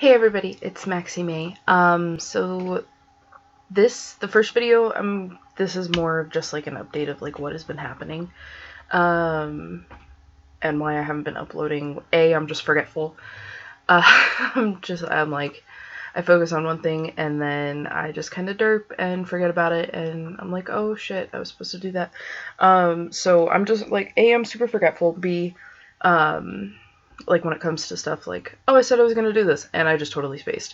Hey everybody, it's Maxie May. So the first video, this is more of just like an update of like what has been happening, um, and why I haven't been uploading. I'm just forgetful. I'm like, I focus on one thing and then I just kind of derp and forget about it, and I'm like, oh shit, I was supposed to do that. So I'm just like, I'm super forgetful. Um, like when it comes to stuff like, oh, I said I was gonna do this, and I just totally spaced.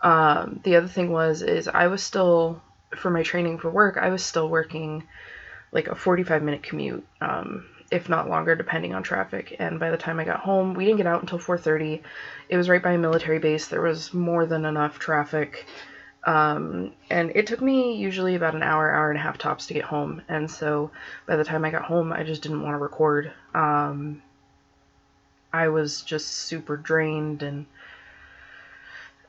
The other thing is I was still, for my training for work, I was still working like a 45-minute commute, if not longer, depending on traffic. And by the time I got home, we didn't get out until 4:30. It was right by a military base. There was more than enough traffic. And it took me usually about an hour and a half tops to get home. And so by the time I got home, I just didn't want to record. I was just super drained, and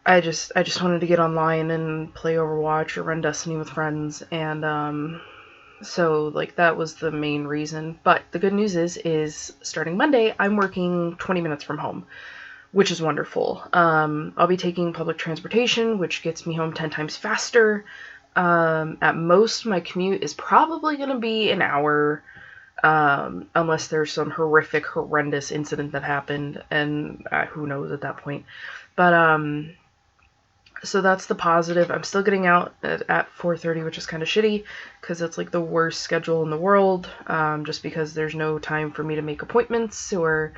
I just wanted to get online and play Overwatch or run Destiny with friends, and so like that was the main reason. But the good news is starting Monday, I'm working 20 minutes from home, which is wonderful. I'll be taking public transportation, which gets me home 10 times faster. At most, my commute is probably going to be an hour, unless there's some horrendous incident that happened, and who knows at that point. But so that's the positive. I'm still getting out at 4:30, which is kind of shitty because it's like the worst schedule in the world, just because there's no time for me to make appointments, or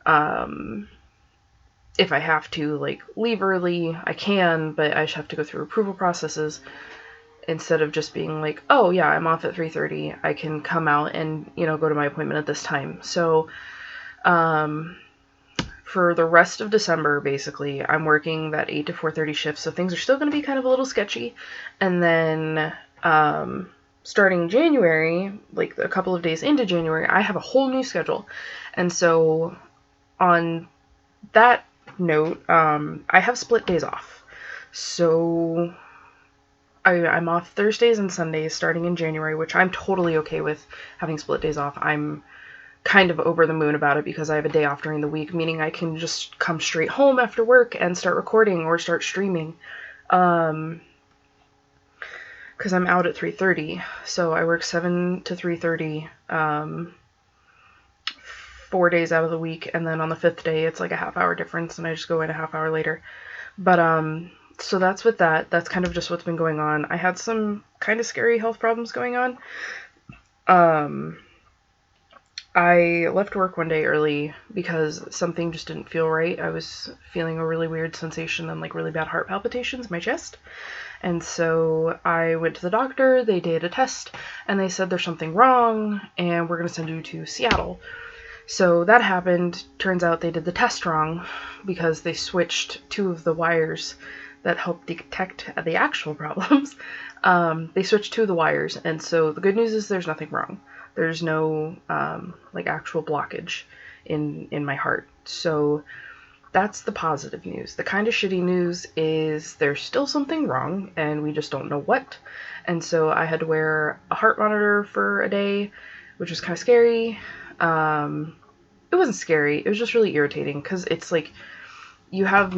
if I have to like leave early, I can, but I just have to go through approval processes instead of just being like, oh yeah, I'm off at 3:30. I can come out and go to my appointment at this time. So for the rest of December, basically, I'm working that 8 to 4:30 shift, so things are still going to be kind of a little sketchy. And then starting January, like a couple of days into January, I have a whole new schedule. And so on that note, I have split days off. So I'm off Thursdays and Sundays starting in January, which I'm totally okay with having split days off. I'm kind of over the moon about it because I have a day off during the week, meaning I can just come straight home after work and start recording or start streaming. Because I'm out at 3:30, so I work 7 to 3:30, 4 days out of the week, and then on the fifth day it's like a half-hour difference, and I just go in a half hour later. But so that's with that. That's kind of just what's been going on. I had some kind of scary health problems going on. I left work one day early because something just didn't feel right. I was feeling a really weird sensation and like really bad heart palpitations in my chest. And so I went to the doctor, they did a test, and they said there's something wrong and we're going to send you to Seattle. So that happened. Turns out they did the test wrong because they switched two of the wires that help detect the actual problems. They switched two of the wires, and so the good news is there's nothing wrong. There's no like actual blockage in my heart. So that's the positive news. The kind of shitty news is there's still something wrong, and we just don't know what. And so I had to wear a heart monitor for a day, which was kind of scary. It wasn't scary. It was just really irritating because it's like you have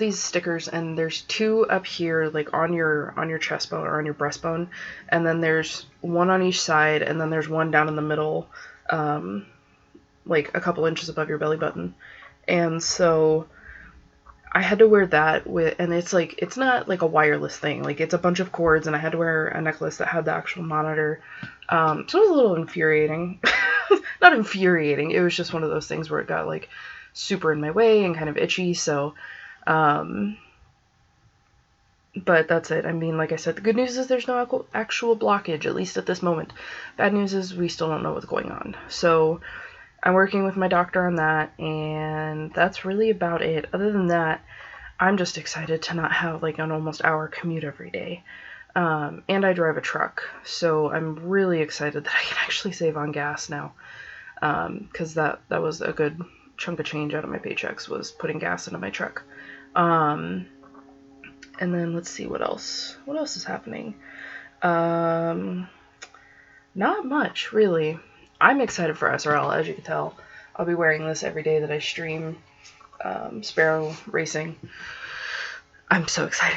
these stickers, and there's two up here like on your chest bone or on your breastbone, and then there's one on each side, and then there's one down in the middle, like a couple inches above your belly button. And so I had to wear that and it's not like a wireless thing, like it's a bunch of cords, and I had to wear a necklace that had the actual monitor. So it was a little infuriating. Not infuriating, it was just one of those things where it got like super in my way and kind of itchy. So but that's it. I mean, like I said, the good news is there's no actual blockage, at least at this moment. Bad news is we still don't know what's going on. So I'm working with my doctor on that, and that's really about it. Other than that, I'm just excited to not have like an almost hour commute every day. And I drive a truck, so I'm really excited that I can actually save on gas now, because that was a good chunk of change out of my paychecks, was putting gas into my truck. And then let's see what else is happening. Not much, really. I'm excited for SRL, as you can tell. I'll be wearing this every day that I stream. Sparrow Racing. I'm so excited.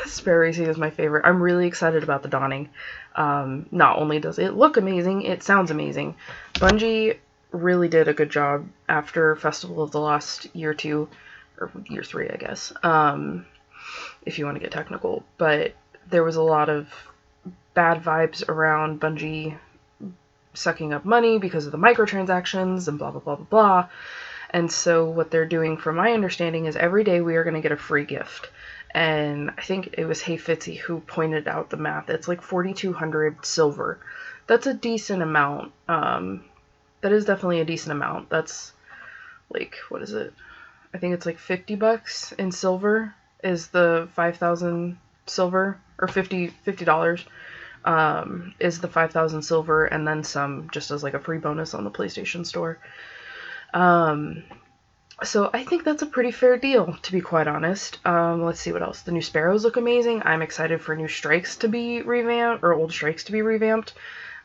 Sparrow Racing is my favorite. I'm really excited about the Dawning. Not only does it look amazing, it sounds amazing. Bungie really did a good job after Festival of the Lost year 2, or year 3, I guess, if you want to get technical. But there was a lot of bad vibes around Bungie sucking up money because of the microtransactions and blah, blah, blah, blah, blah. And so what they're doing, from my understanding, is every day we are going to get a free gift. And I think it was Hey Fitzy who pointed out the math. It's like 4,200 silver. That's a decent amount. That is definitely a decent amount. That's like, what is it? I think it's like $50 in silver is the 5,000 silver, or $50 is the 5,000 silver, and then some just as like a free bonus on the PlayStation Store. So I think that's a pretty fair deal, to be quite honest. Let's see what else. The new Sparrows look amazing. I'm excited for new Strikes to be revamped, or old Strikes to be revamped.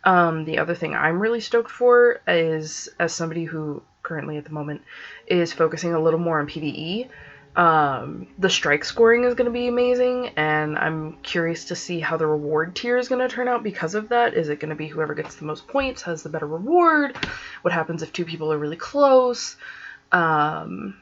The other thing I'm really stoked for is, as somebody who currently at the moment is focusing a little more on PvE, the strike scoring is going to be amazing, and I'm curious to see how the reward tier is going to turn out because of that. Is it going to be whoever gets the most points has the better reward? What happens if two people are really close? You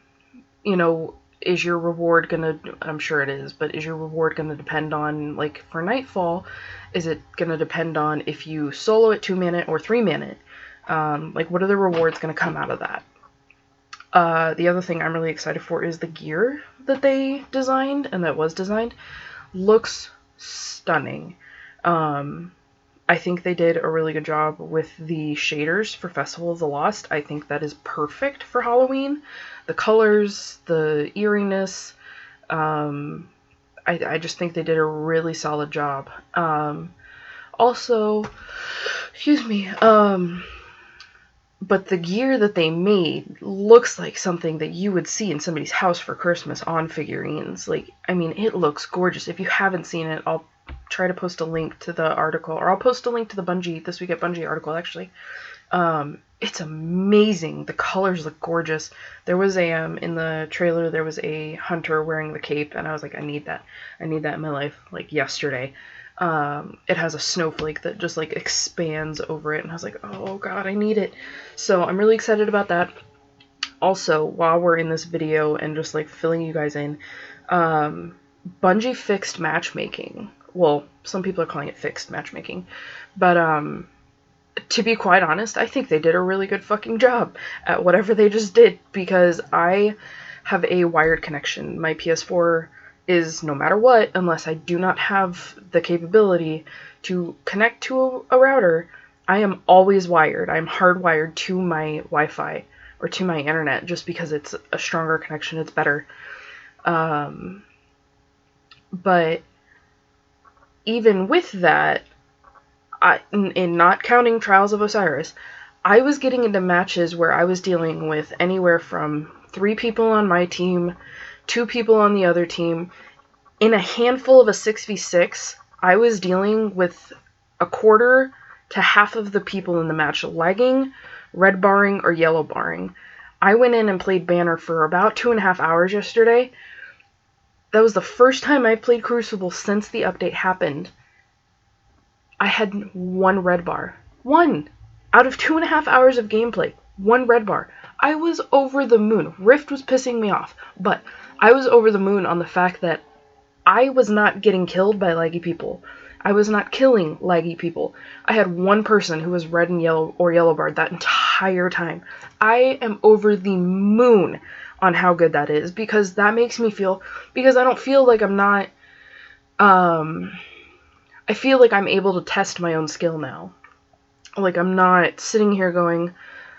know, is your reward going to, I'm sure it is, but is your reward going to depend on, like for Nightfall, is it going to depend on if you solo it 2-minute or 3-minute? Like, what are the rewards going to come out of that? The other thing I'm really excited for is the gear that they designed, and that was designed. Looks stunning. I think they did a really good job with the shaders for Festival of the Lost. I think that is perfect for Halloween. The colors, the eeriness, I just think they did a really solid job. Also, excuse me, but the gear that they made looks like something that you would see in somebody's house for Christmas on figurines. Like, I mean, it looks gorgeous. If you haven't seen it, I'll try to post a link to the article, or I'll post a link to the Bungie, This Week at Bungie article, actually. It's amazing. The colors look gorgeous. There was a, in the trailer, there was a hunter wearing the cape, and I was like, I need that. I need that in my life, like, yesterday. It has a snowflake that just, like, expands over it, and I was like, oh god, I need it. So I'm really excited about that. Also, while we're in this video and just, like, filling you guys in, Bungie fixed matchmaking. Well, some people are calling it fixed matchmaking, but, to be quite honest, I think they did a really good fucking job at whatever they just did, because I have a wired connection. My PS4 is, no matter what, unless I do not have the capability to connect to a router, I am always wired. I'm hardwired to my Wi-Fi or to my internet, just because it's a stronger connection, it's better. But even with that, in not counting Trials of Osiris, I was getting into matches where I was dealing with anywhere from 3 people on my team, 2 people on the other team. In a handful of a 6v6, I was dealing with a quarter to half of the people in the match lagging, red barring, or yellow barring. I went in and played Banner for about 2.5 hours yesterday. That was the first time I've played Crucible since the update happened. I had 1 red bar. 1! Out of 2.5 hours of gameplay, 1 red bar. I was over the moon. Rift was pissing me off, but I was over the moon on the fact that I was not getting killed by laggy people. I was not killing laggy people. I had 1 person who was red and yellow or yellow barred that entire time. I am over the moon on how good that is, because that makes me feel, because I don't feel like I'm not, I feel like I'm able to test my own skill now. Like, I'm not sitting here going,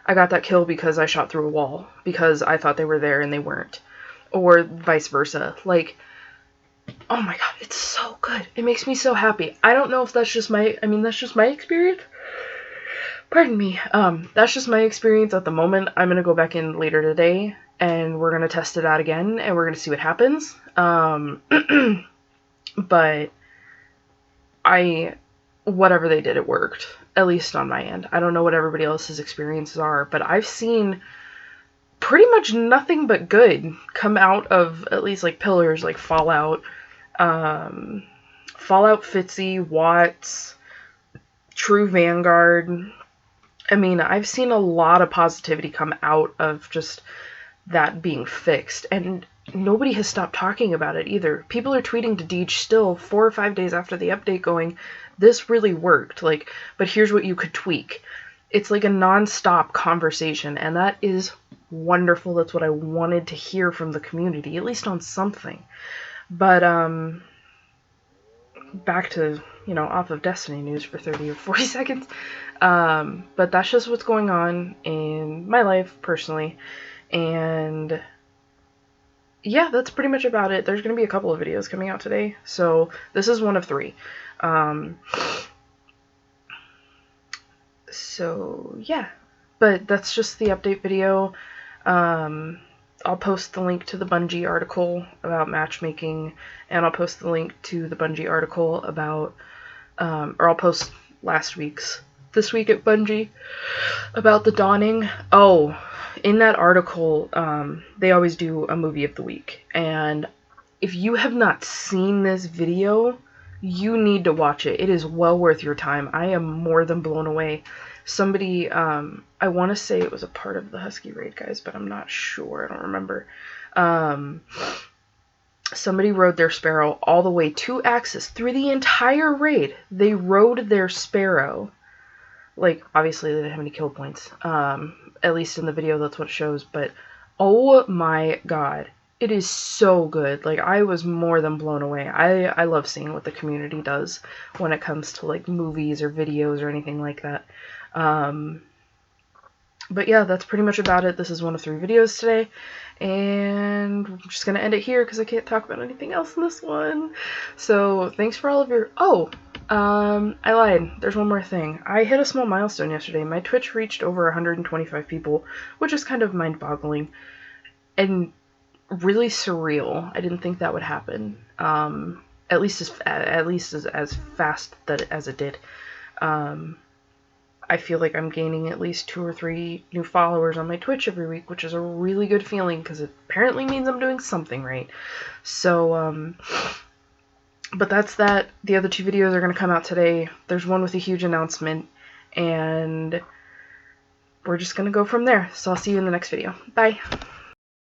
I got that kill because I shot through a wall, because I thought they were there and they weren't. Or vice versa. Like, oh my god, it's so good. It makes me so happy. I don't know if that's just my, that's just my experience. Pardon me. That's just my experience at the moment. I'm gonna go back in later today, and we're gonna test it out again, and we're gonna see what happens. But whatever they did, it worked. At least on my end. I don't know what everybody else's experiences are, but I've seen pretty much nothing but good come out of at least like pillars like Fallout, Fallout Fitzy, Watts, True Vanguard. I mean, I've seen a lot of positivity come out of just that being fixed, and nobody has stopped talking about it either. People are tweeting to Deej still 4 or 5 days after the update going, this really worked, like, but here's what you could tweak. It's like a non-stop conversation, and that is wonderful. That's what I wanted to hear from the community, at least on something. But back to, off of Destiny news for 30 or 40 seconds. But that's just what's going on in my life personally. And yeah, that's pretty much about it. There's going to be a couple of videos coming out today. So this is one of 3. So yeah, but that's just the update video. I'll post the link to the Bungie article about matchmaking, and I'll post the link to the Bungie article about, or I'll post last week's This Week at Bungie about the Dawning. Oh, in that article, they always do a movie of the week, and if you have not seen this video, you need to watch it. It is well worth your time. I am more than blown away. Somebody, I want to say it was a part of the Husky Raid, guys, but I'm not sure. I don't remember. Somebody rode their Sparrow all the way to Axis through the entire raid. They rode their Sparrow. Like, obviously they didn't have any kill points. At least in the video, that's what it shows. But, oh my god. It is so good. Like, I was more than blown away. I love seeing what the community does when it comes to, like, movies or videos or anything like that. But yeah, that's pretty much about it. This is one of 3 videos today. And I'm just going to end it here because I can't talk about anything else in this one. So, thanks for all of your... Oh! I lied. There's one more thing. I hit a small milestone yesterday. My Twitch reached over 125 people, which is kind of mind-boggling and really surreal. I didn't think that would happen. At least as fast as it did. I feel like I'm gaining at least 2 or 3 new followers on my Twitch every week, which is a really good feeling because it apparently means I'm doing something right. So, but that's that. The other 2 videos are going to come out today. There's one with a huge announcement, and we're just going to go from there. So I'll see you in the next video. Bye.